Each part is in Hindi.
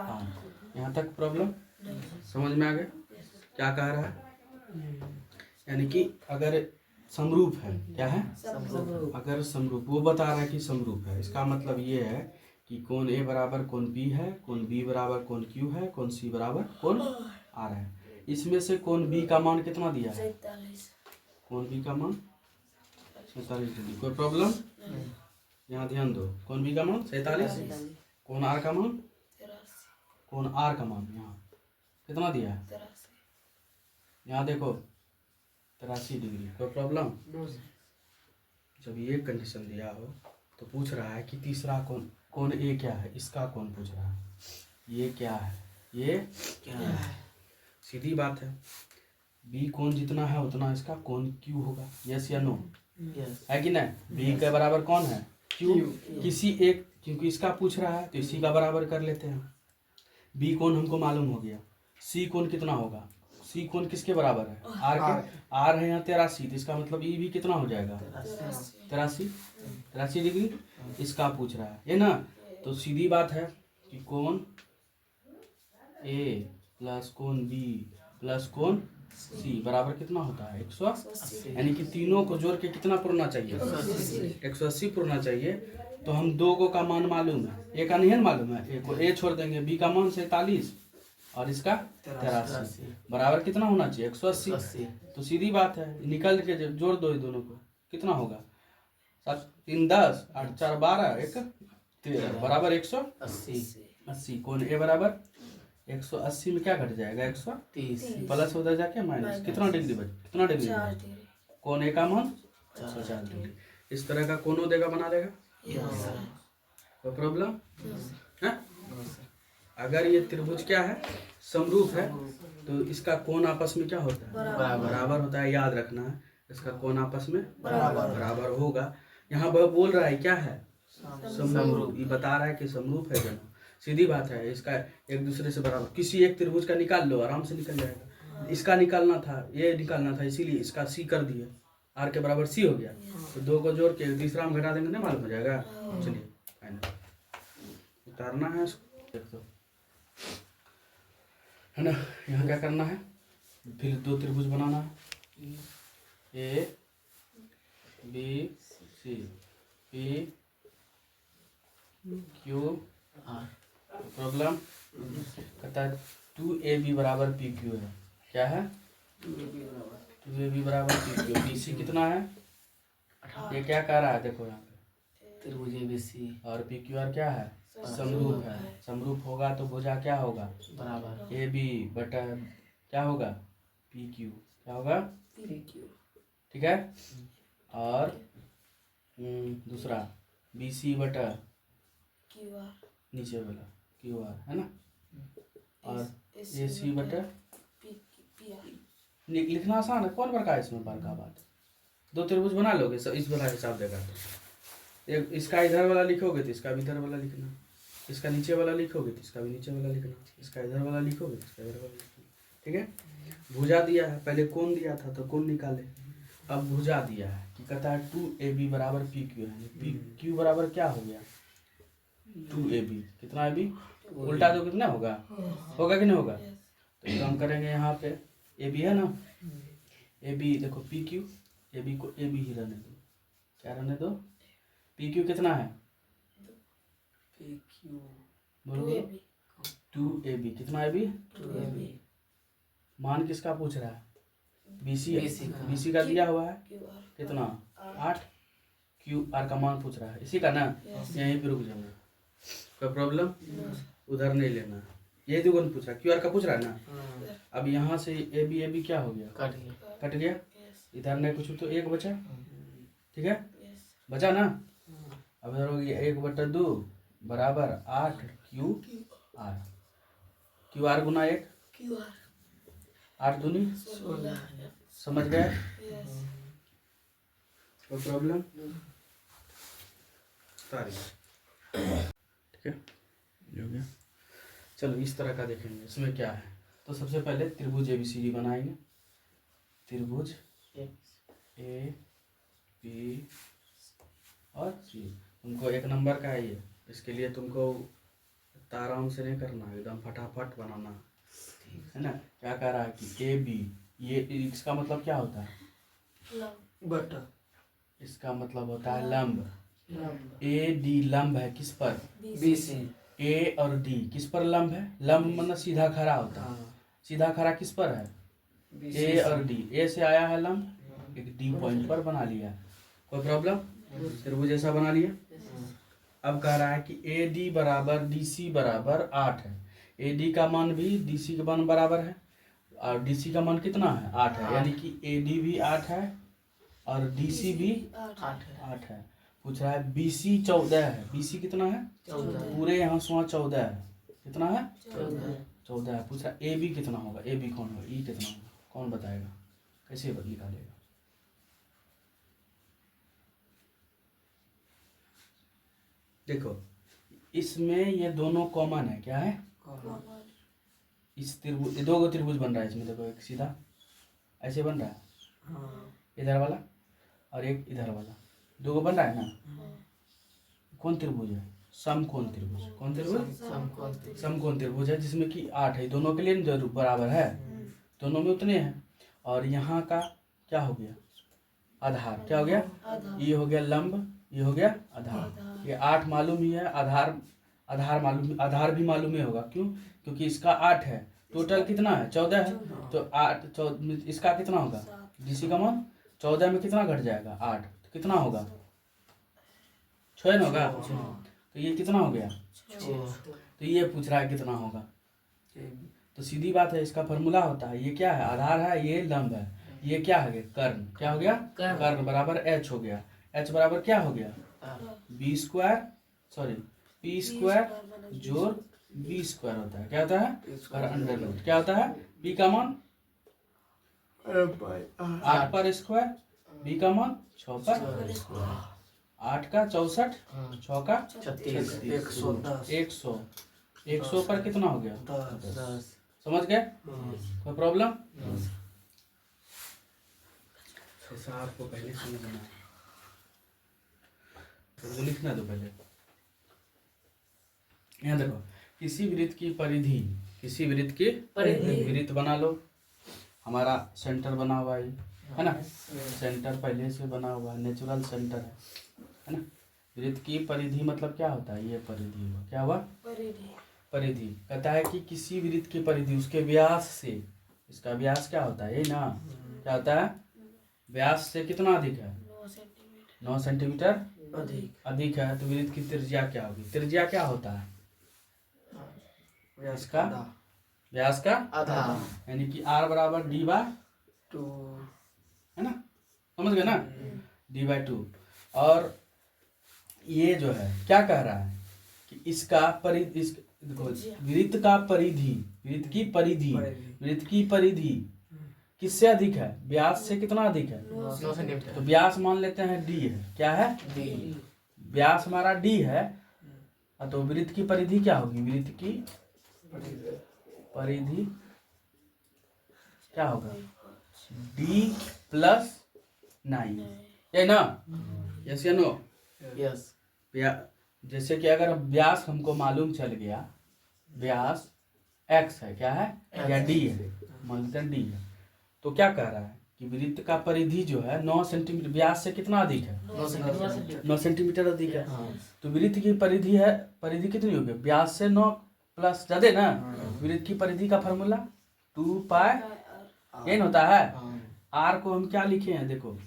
आर। यहाँ तक प्रॉब्लम समझ में आ गया? क्या कह रहा है? यानी कि अगर समरूप है, क्या है? अगर समरूप, वो बता रहा है कि समरूप है, इसका मतलब ये है कि कोण ए बराबर कोण बी है, कोण बी बराबर कोण क्यू है, कोण सी बराबर कोण आर है। इसमें से कोण बी का मान कितना दिया है? कोण बी का मान 47 डिग्री। कोई प्रॉब्लम? यहाँ ध्यान दो, कोण बी का मान 47, कोण आर का मान, कोण आर का मान यहाँ कितना दिया है? यहाँ देखो 83 डिग्री। कोई प्रॉब्लम? जब ये कंडीशन दिया हो तो पूछ रहा है कि तीसरा कोण ए क्या है, इसका कोण पूछ रहा है। ये क्या है? ये क्या है? सीधी बात है, बी कोण जितना है उतना इसका कोण क्यू होगा। यस या नो? है कि नहीं? बी के बराबर कौन है? क्यू। किसी एक, क्योंकि इसका पूछ रहा है तो इसी का बराबर कर लेते हैं। बी कोण हमको मालूम हो गया। सी कोण कितना होगा? सी कोण किसके बराबर है? आर के। आर है यहाँ 83, तो इसका मतलब ई भी कितना हो जाएगा? 83 डिग्री। इसका पूछ रहा है ना? तो सीधी बात है कि कोण ए प्लस कोण बी प्लस कोण सी बराबर कितना होता है? 180। यानी कि तीनों को जोड़ के कितना पुरना चाहिए? 180 पुरना चाहिए। तो हम दो को का मान मालूम है, ए का नहीं है मालूम है, ए को ए छोड़ देंगे, बी का मान 47 और इसका 83 बराबर कितना होना चाहिए? 180। तो सीधी बात है, निकल के जब जोड़ दो दोनों को कितना होगा? 7 3 10 8 4 12 1 13 बराबर 180। कोण ए बराबर 180 में क्या घट जाएगा? 130 प्लस उधर जाके माइनस, कितना डिग्री बच, कितना डिग्री? कोण ए का मान 50 डिग्री। इस तरह का कोण देगा, बना देगा। कोई प्रॉब्लम है? अगर ये त्रिभुज क्या है? समरूप है, तो इसका कोण आपस में क्या होता है? बराबर होता है। याद रखना है, इसका कोण आपस में बराबर होगा। यहाँ वह बोल रहा है क्या है? समरूप। ये बता रहा है कि समरूप है जब। सीधी बात है, इसका एक दूसरे से बराबर। किसी एक त्रिभुज का निकाल लो, आराम से निकल जाएगा। इसका निकालना था, ये निकालना था, इसीलिए इसका सी कर दिया, आर के बराबर सी हो गया। तो दो को जोड़ के तीसरा में घटा देंगे ना, मालूम हो जाएगा। चलिए फाइनल उतारना है इसको, है ना? यहाँ क्या करना है? फिर दो त्रिभुज बनाना है, A B C P Q R. Problem कहता है 2AB बराबर PQ है। क्या है? 2AB बराबर PQ। BC कितना है? ये क्या कह रहा है? देखो यहाँ पे त्रिभुज ABC और PQR क्या है? समरूप है। समरूप होगा तो भुजा क्या होगा? बराबर। AB बटा क्या होगा? PQ। क्या होगा? PQ। ठीक है। और दूसरा BC बटा QR, नीचे वाला QR है ना, और AC बटा PR। लिखना आसान है, कौन बड़का है इसमें? बड़का बात। दो त्रिभुज बना लोगे इस वाला हिसाब देगा तो एक इसका इधर वाला लिखोगे तो इसका भी इधर वाला लिखना, इसका नीचे वाला लिखोगे तो इसका भी नीचे वाला लिखना, इसका इधर वाला लिखोगे तो इसका इधर वाला लिखना। ठीक है। भुजा दिया है, पहले कोण दिया था तो कोण निकाले, अब भुजा दिया है कि कहता है 2AB बराबर PQ है। PQ बराबर क्या हो गया? 2AB। कितना AB? उल्टा तो कितना होगा? होगा कि नहीं होगा? तो हम करेंगे यहाँ पे AB है ना, AB देखो PQ, AB को AB ही रहने दो। क्या रहने दो? PQ कितना है? PQ बोलो 2AB। कितना AB? 2AB। मान किसका पूछ रहा है? BC का दिया हुआ है कितना? 8। QR का मान पूछ रहा है, इसी का ना। यहीं पे रुक जाना, कोई प्रॉब्लम? उधर नहीं लेना, यही दुगुन पूछ रहा है, QR का पूछ रहा है ना। अब यहाँ से AB क्या हो गया? कट गया। इधर नहीं कुछ तो एक बचा। ठीक है, बचा ना। अब इधर हो गया 1/2 बराबर 8 QR। QR गुना 1, 8 दूनी 16। समझ गए? कोई प्रॉब्लम? ठीक है, हो गया। चलो इस तरह का देखेंगे, इसमें क्या है। तो सबसे पहले त्रिभुज ABCD बनाएंगे। त्रिभुज A B और C। तुमको 1 नंबर का है ये, इसके लिए तुमको आराम से नहीं करना, एकदम फटाफट बनाना है ना। क्या कह रहा है कि ए बी, ये इसका मतलब क्या होता है? बटा। इसका मतलब होता है लंब। ए डी लंब है किस पर? B C. ए और डी किस पर लंब है? लंब मतलब सीधा खड़ा होता है। सीधा खड़ा किस पर है? ए और डी। ए से आया है लंब, एक डी पॉइंट पर बना लिया। कोई प्रॉब्लम? त्रिभुज जैसा बना लिया। अब कह रहा है कि ए डी बराबर डी सी बराबर 8 है। ए डी का मान भी डी सी के मान बराबर है, और डी सी का मान कितना है? 8 है। यानी कि ए डी भी 8 है और डी सी भी 8 है। पूछ रहा है बी सी 14 है। बी सी कितना है? 14। पूरे यहाँ से 14 है। कितना है? 14 है। पूछ रहा है ए बी कितना होगा? ए बी कौन होगा? ई कितना होगा? कौन बताएगा? कैसे निकालेगा? देखो इसमें ये दोनों कॉमन है। क्या है? इस त्रिभुज, दो गो त्रिभुज बन रहा है इसमें। देखो एक सीधा ऐसे बन रहा है, इधर वाला, और एक इधर वाला, दो गो बन रहा है ना। कौन त्रिभुज है? समकोण त्रिभुज। कौन त्रिभुज? समकोण त्रिभुज है, जिसमें कि 8 है। दोनों के लिए जरूर बराबर है, दोनों में उतने हैं। और यहाँ का क्या हो गया? आधार। क्या हो गया? ये हो गया लंब, ये हो गया आधार। ये 8 मालूम ही है, आधार मालूम, आधार भी मालूम ही होगा। क्यों? क्योंकि इसका 8 है, टोटल कितना है? 14 है। तो 8 इसका कितना होगा? डीसी का मान 14 में कितना घट जाएगा? 8। तो कितना होगा? 6 ना होगा। तो ये कितना हो गया? तो ये पूछ रहा है कितना होगा। तो सीधी बात है, इसका फॉर्मूला होता है, ये क्या है? आधार है, ये लंब है, ये क्या है? कर्ण। क्या हो गया? कर्ण बराबर एच हो गया। एच बराबर क्या हो गया? B square, sorry P square जोड़ बी स्क्वायर होता है। क्या होता है? पर अंडर रूट। क्या होता है? पी का मान 8 पर स्क्वायर, बी का मान 6 पर। 8 का 64, 6 का 36, 100 पर कितना हो गया? 10। समझ गए? कोई प्रॉब्लम? ऐसा आपको पहले समझना है, तो लिखना दो पहले। यहाँ देखो, किसी वृत्त की परिधि, किसी वृत्त की वृत्त बना लो। हमारा सेंटर बना हुआ है ना, सेंटर पहले से बना हुआ, नेचुरल सेंटर है ना। वृत्त की परिधि मतलब क्या होता है? ये परिधि हुआ। क्या हुआ? परिधि। कहता है कि किसी वृत्त की परिधि उसके व्यास से, इसका व्यास क्या होता है? ये ना क्या होता है? व्यास से कितना अधिक है? 9 सेंटीमीटर अधिक है। तो वृत्त की त्रिज्या क्या होगी? त्रिज्या क्या होता है? इसका व्यास का आधा, यानी कि r बराबर d बाय 2 है ना। समझ गए ना? d by 2। और ये जो है क्या कह रहा है कि इसका परिधि, इस देखो वृत्त का परिधि, वृत्त की परिधि, वृत्त की परिधि किससे अधिक है? व्यास से कितना अधिक है? 9 सेंटीमीटर। तो व्यास मान लेते हैं d है। क्या है? d। व्यास हमारा d है, तो वृत्त की परिधि क्या होगी? वृत्त की परिधि क्या होगा? d प्लस 9, ये ना। यस या नो? यस। जैसे कि अगर व्यास हमको मालूम चल गया, व्यास x है, क्या है? या d है, मान लेते हैं d है। तो क्या कह रहा है कि वृत्त का परिधि जो है 9 सेंटीमीटर, व्यास से कितना अधिक है? 9 सेंटीमीटर अधिक है। तो वृत्त की परिधि है, परिधि कितनी होगी? व्यास से 9 प्लस ज्यादा ना। वृत्त की परिधि का फॉर्मूला 2 पाई n होता है। r को हम क्या लिखे हैं? देखो,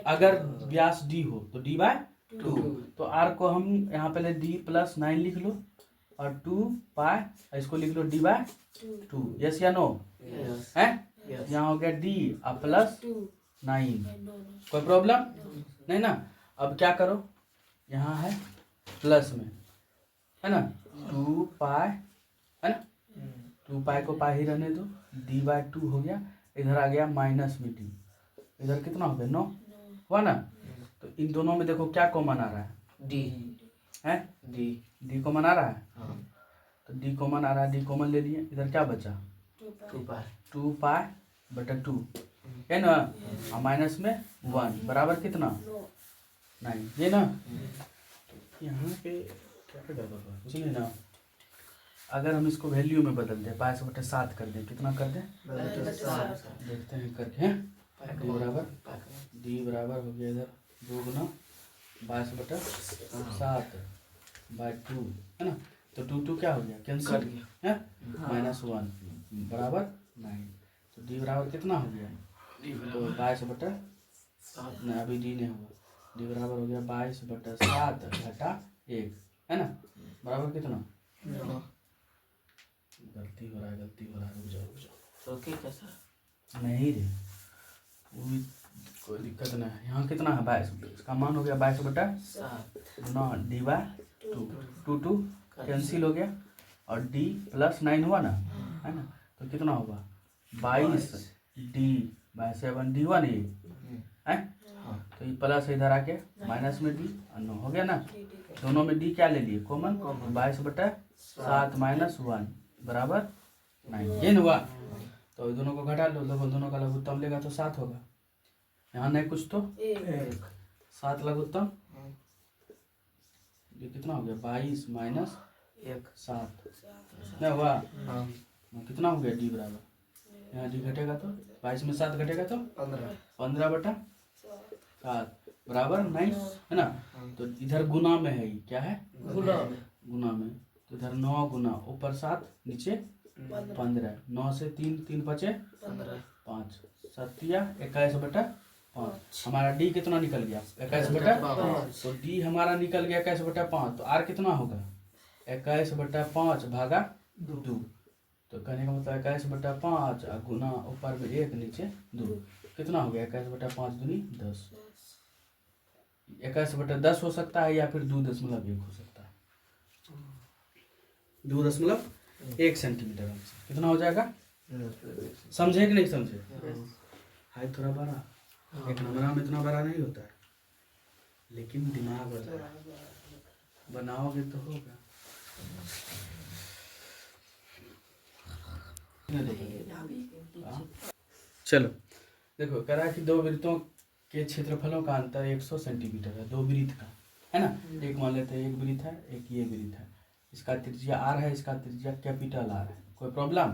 अगर व्यास d हो तो d बाय 2, तो r को हम यहाँ पहले d प्लस 9 लिख लो, और 2 पाई इसको लिख लो d बाय 2। यस या नो? है? यहाँ हो गया d प्लस 9। कोई प्रॉब्लम नहीं ना? अब क्या करो, यहाँ है प्लस में, है ना, 2 पाई, है ना, 2 पाई को पाई ही रहने दो, d बाय 2 हो गया। इधर आ गया माइनस में d, इधर कितना हो गया? 9 हुआ ना। तो इन दोनों में देखो क्या कॉमन आ रहा है? d है, d कॉमन आ रहा है। तो d कॉमन आ रहा है, d कॉमन ले लिए। इधर क्या बचा? 2 पाई बटा 2 है ना, और माइनस में 1 बराबर कितना? 9, ये ना। यहाँ पे क्या क्या गड़बड़ हुआ? कुछ नहीं ना। अगर हम इसको वैल्यू में बदल दें 22/7 कर दें, कितना कर दें? 7 देखते हैं करके हैं। डी बराबर हो गया इधर 2 गुना 22/7 बाय 2 है ना। तो 2 क्या हो गया? कैंसिल है। -1 बराबर 9। तो डी बराबर कितना हो गया? तो 22/, नहीं अभी डी नहीं होगा। डी बराबर हो गया 22/7 घटा 1 है ना, बराबर कितना? गलती हो रहा है रुक जाओ। तो क्या सर? नहीं रे, कोई दिक्कत नहीं है। यहाँ कितना है? 22, इसका मान हो गया 22/7 ना, डी बाय 2 कैंसिल हो गया और डी +9 हुआ ना, है ना। तो कितना होगा? 22 डी बाय 7 D1 है। तो ये प्लस इधर आके माइनस में डी और 9 हो गया ना। दोनों में डी क्या ले लिए? कॉमन। 22/7 -1 बराबर 9। ये हुआ। तो दोनों को घटा लो, दोनों का लघुत्तम लेगा तो 7 होगा। यहाँ नहीं कुछ तो 7 लघुत्तम, ये कितना हो गया? 22 - 7 नहीं हुआ। कितना हो गया? डी बराबर, यहाँ डी घटेगा तो 22 में 7 घटेगा तो 15/7 बराबर 9 है ना। तो इधर गुना में है, ये क्या है? गुना में। तो इधर 9 गुना ऊपर 7 नीचे 15, 9 से 3 बचे 5, 7 या 21/5। हमारा डी कितना निकल गया? 21/5। तो डी हमारा निकल गया 21/5। तो आर कितना होगा? 21/5 भागा 2। तो कहने का मतलब 21/5 गुना ऊपर में 1 नीचे 2 कितना हो गया? 21/5 दूनी 10। 21/10 हो सकता है या फिर 2.1 हो सकता है। 2.1 सेंटीमीटर कितना हो जाएगा? समझे कि नहीं समझे? हाइट थोड़ा बड़ा, एक नंबर में इतना बड़ा नहीं होता है, लेकिन दिमाग बनाओगे तो होगा। चलो देखो, कह रहा है कि दो वृत्तों के क्षेत्रफलों का अंतर 100 सेंटीमीटर है। दो वृत्त का है ना। एक मान लेते हैं, एक वृत्त है, एक ये वृत्त है। इसका त्रिज्या r है, इसका त्रिज्या कैपिटल R है। कोई प्रॉब्लम?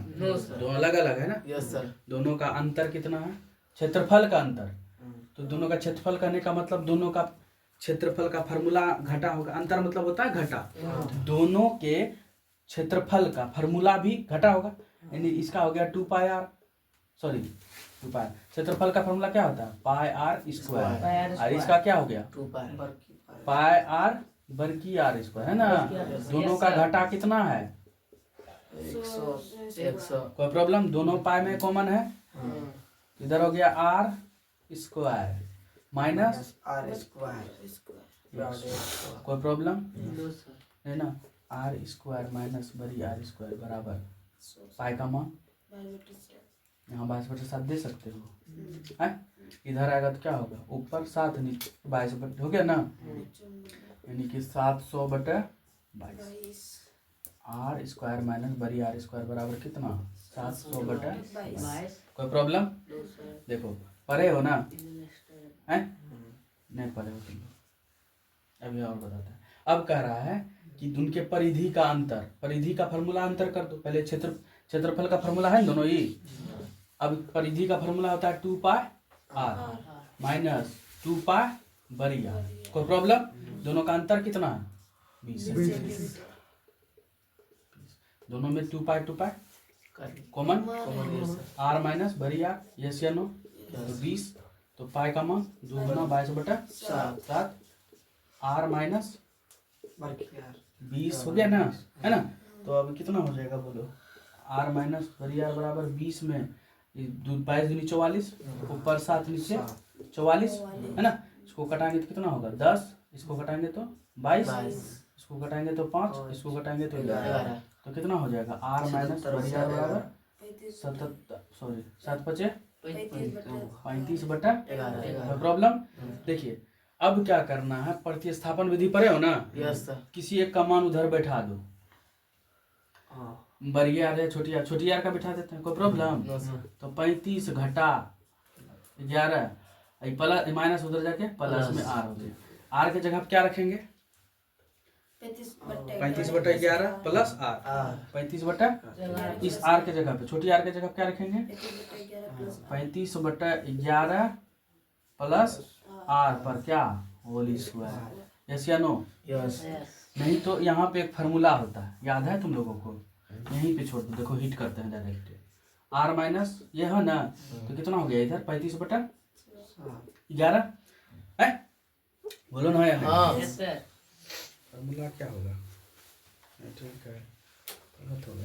दो अलग अलग है ना। Yes sir. दोनों का अंतर कितना है? क्षेत्रफल का अंतर। तो दोनों का क्षेत्रफल करने का मतलब दोनों का क्षेत्रफल का फार्मूला घटा होगा। अंतर मतलब होता है घटा। दोनों के क्षेत्रफल का फार्मूला भी घटा होगा। यानी इसका हो गया 2πr, सॉरी 2πr। क्षेत्रफल का फार्मूला क्या होता है? πr²। और इसका क्या हो गया? 2πr वर्गी r², है ना। दोनों का घटा कितना है? 100। कोई प्रॉब्लम? दोनों पाई में कॉमन है। इधर हो गया r² माइनस r²। कोई प्रॉब्लम है ना। r² माइनस बड़ी r² बराबर पाई का मान यहाँ 22/7 दे सकते हो है। इधर आएगा तो क्या होगा? ऊपर 7 नीचे 22 हो गया ना। यानी कि 700/22 r² माइनस बड़ी r² बराबर कितना? 700/22। कोई प्रॉब्लम? देखो पढ़े हो ना है? नहीं पढ़े हो तुम लोग। अभी और बताते हैं। अब कह रहा है कि उनके परिधि का अंतर, परिधि का फार्मूला अंतर कर दो। पहले क्षेत्रफल का फार्मूला है दोनों ही। अब परिधि का फार्मूला होता है 2πr माइनस 2π बड़ी r। कोई प्रॉब्लम? दोनों का अंतर कितना है? 20। दोनों में 2π कॉमन, r माइनस बड़ी r, यस या नो? तो 20। तो पाई का मान 2 गुना 22/7 r माइनस 20 हो गया ना, है ना। तो अब कितना हो जाएगा बोलो? r माइनस बड़ी r बराबर 20 में 22 दूनी 44, ऊपर 7 नीचे 44, है ना। इसको कटाएंगे तो कितना होगा? 10। इसको कटाएंगे तो 22, इसको कटाएंगे तो 5, इसको कटाएंगे तो 11। तो कितना हो जाएगा? r माइनस बड़ी r बराबर 7/35 प्रॉब्लम। देखिए अब क्या करना है? प्रतिस्थापन विधि पढ़े हो ना? Yes sir. किसी एक का मान उधर बैठा दो। बड़ी आर है, छोटी आर का बैठा देते हैं। कोई प्रॉब्लम? तो 35 घटा 11 प्लस माइनस उधर जाके प्लस में आर हो गया। आर के जगह क्या रखेंगे? 35/11 प्लस आर। 35 इस आर के जगह पे, छोटी आर के जगह क्या रखेंगे? 35/11 प्लस आर पर क्या? Whole square. यस या नो? यस। नहीं तो यहाँ पे एक फार्मूला होता है, याद है तुम लोगों को? यहीं पे छोड़ दो, देखो हिट करते हैं डायरेक्ट। आर माइनस ये है ना, तो कितना हो गया इधर? 35/11 है। बोलो ना यार। हाँ। फार्मूला क्या होगा? ठीक है, गलत होगा।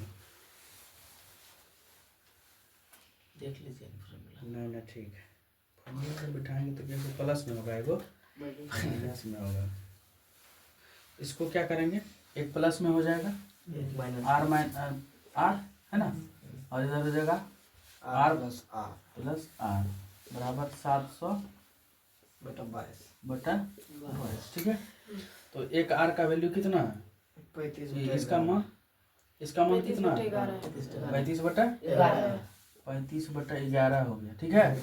देख लीजिए फॉर्मूला। नहीं ठीक है। फार्मूला पर बिठाएंगे तो कैसे? प्लस में होगा, एगो माइनस में होगा। इसको क्या करेंगे? एक प्लस में हो जाएगा, आर आर है ना, और इधर हो जाएगा आर प्लस आर बराबर 700/22। ठीक है, तो एक आर का वैल्यू कितना है? 35 इसका मान कितना है? 35/11 हो गया। ठीक है,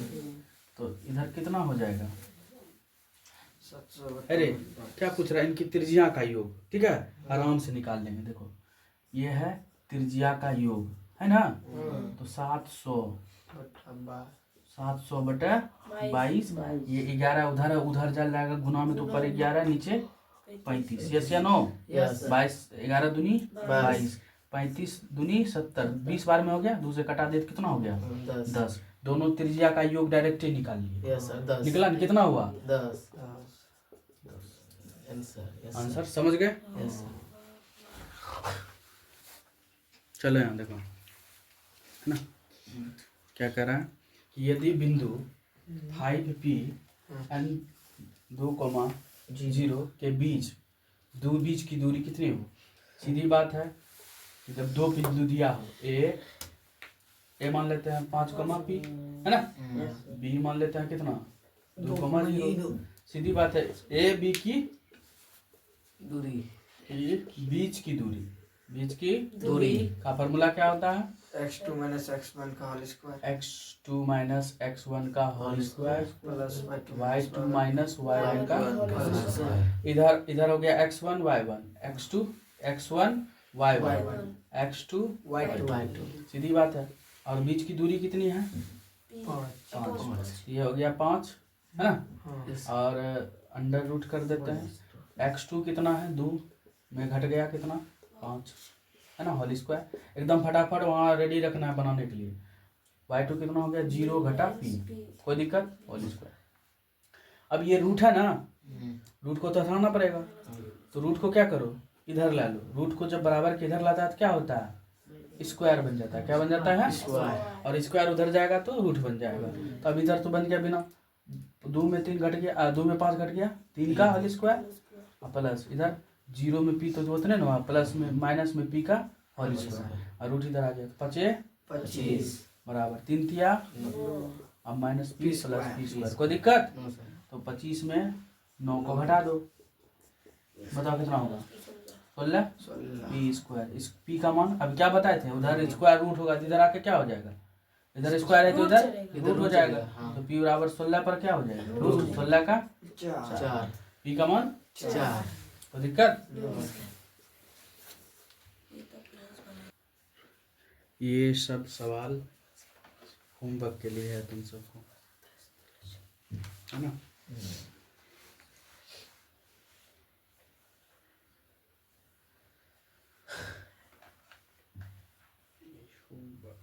तो इधर कितना हो जाएगा? अरे क्या पूछ रहा है? इनकी त्रिज्या का योग। ठीक है, आराम से निकाल लेंगे। देखो ये है त्रिज्या का योग, है ना, तो 700/22। ये 11 उधर है, उधर चल जाएगा गुना में, तो ऊपर 11 नीचे 35। यस या नो? यस। 22 11 दूनी 22, 35 दूनी 70, 20 बार में हो गया। 2 से कटा दे तो कितना हो गया? 10। दोनों त्रिज्या का योग डायरेक्ट ही निकाल लिए। Yes sir. 10 निकला कितना हुआ? 10 आंसर। आंसर समझ गए? यस। चलो यहाँ देखो, है ना, क्या कह रहा है कि यदि बिंदु 5P एंड 2,0 के बीच बीच की दूरी कितनी हो? सीधी बात है, जब दो बिंदु दिया हो, ए मान लेते हैं 5, है ना, बी मान लेते हैं कितना? 2,0। सीधी बात है, ए बी की दूरी, बीच की दूरी का फॉर्मूला क्या होता है? x2 - x1 का होल स्क्वायर x2 - x1 का whole square plus y2 - y1 का होल स्क्वायर। इधर हो गया x1 y1, x2 x1 y1, x2 y2। सीधी बात है। और बीच की दूरी कितनी है? 5। ये हो गया 5, है ना, और अंडर रूट कर देते हैं। x2 कितना है? 2 में घट गया कितना? 5, है ना, होल स्क्वायर। एकदम फटाफट वहाँ रेडी रखना है बनाने के लिए। y2 कितना हो गया? 0 घटा p, कोई दिक्कत? Whole square. अब ये रूट है ना, रूट को तो हटाना पड़ेगा, तो रूट को क्या करो? इधर ला लो। रूट को जब बराबर के इधर लाता है तो क्या होता है? स्क्वायर बन जाता है। क्या बन जाता है? स्क्वायर। और स्क्वायर उधर जाएगा तो रूट बन जाएगा। तो अब इधर तो बन गया बिना, 2 में 3 घट गया, 2 में 5 घट गया, 3 का होल स्क्वायर प्लस इधर 0 में p, तो उतने ना, प्लस में माइनस में p का होल स्क्वायर, और रूट इधर आ गया, 25 बराबर 3 तिया, अब minus p plus p square. कोई दिक्कत? तो 25 में 9 को घटा दो, बताओ कितना होगा? 16 p स्क्वायर। इस p का मान अब क्या बताए थे? उधर स्क्वायर रूट होगा, इधर आके क्या हो जाएगा? इधर स्क्वायर है तो इधर रूट हो जाएगा। तो p बराबर 16 पर क्या हो जाएगा? रूट 16 का 4। p का मान 4। तो दिक्कत? ये सब सवाल होमवर्क के लिए है तुम सबको, है ना। होमवर्क